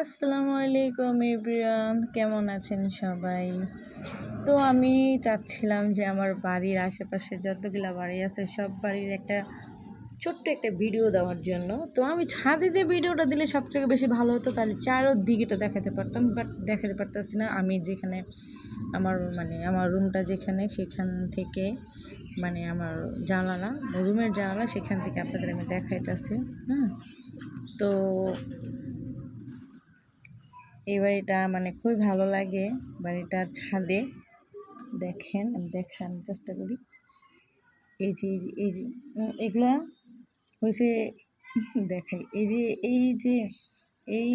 আসসালামু আলাইকুম এভরিওয়ান, কেমন আছেন সবাই? তো আমি চাচ্ছিলাম যে আমার বাড়ির আশেপাশে যতগুলা বাড়ি আছে সব বাড়ির একটা ছোট্ট একটা ভিডিও দেওয়ার জন্য। তো আমি ছাদে যে ভিডিওটা দিলে সবথেকে বেশি ভালো হতো, তাহলে চারোদিকেটা দেখাতে পারতাম, বাট দেখাতে পারতেছি না। আমি যেখানে আমার রুমটা যেখানে, সেখান থেকে আমার জানালা, রুমের জানালা, সেখান থেকে আপনাদের আমি দেখাইতেছি। তো এই বাড়িটা খুবই ভালো লাগে। বাড়িটার ছাদে দেখেন, আমি দেখানোর চেষ্টা করি। এই যে এগুলা হয়েছে, দেখাই। এই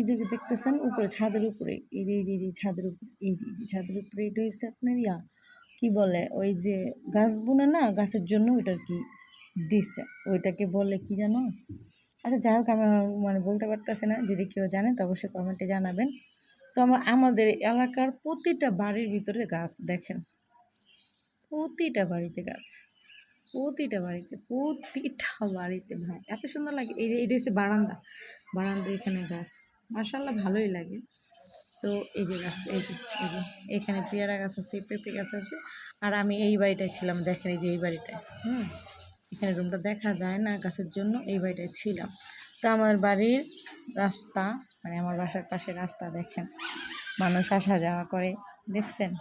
যে দেখতেছেন উপরে, ছাদের উপরে, এই যে ছাদের উপরে, এই যে ছাদের উপরে, এটা হচ্ছে আপনার কি বলে, ওই যে গাছ বুনে না, গাছের জন্য ওইটার কি দিছে, ওইটাকে বলে কি জানো। আচ্ছা, যাই হোক, আমি বলতে পারতেছি না। যদি কেউ জানে তো অবশ্যই কমেন্টে জানাবেন। তো আমাদের এলাকার প্রতিটা বাড়ির ভিতরে গাছ দেখেন, প্রতিটা বাড়িতে গাছ, প্রতিটা বাড়িতে ভাই এত সুন্দর লাগে। এই যে এটা হচ্ছে বারান্দা এখানে গাছ, মাশাআল্লাহ ভালোই লাগে। তো এই যে গাছ, এই যে এখানে পেয়ারা গাছ আছে, পেঁপে গাছ আছে। আর আমি এই বাড়িটায় ছিলাম, দেখেন এই যে এই বাড়িটায়, এখানে রুমটা দেখা যায় না গাছের জন্য, এই বাড়িটায় ছিলাম। তো আমার বাড়ির রাস্তা, আমার বাসার পাশে রাস্তা দেখেন, মানুষ আসা যাওয়া করে, দেখছেন?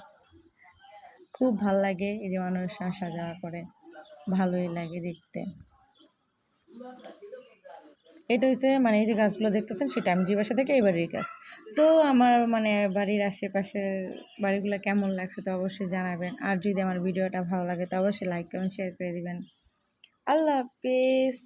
খুব ভাল লাগে এই যে মানুষ আসা যাওয়া করে, ভালোই লাগে দেখতে। এটা হচ্ছে এই যে গাছগুলো দেখতেছেন, সেটা আমি যে বাসা থেকে এই বাড়ির গাছ। তো আমার বাড়ির আশেপাশে বাড়িগুলো কেমন লাগছে তো অবশ্যই জানাবেন। আর যদি আমার ভিডিওটা ভালো লাগে তো অবশ্যই লাইক কমেন্ট শেয়ার করে দিবেন। আল্লাহ হাফেজ।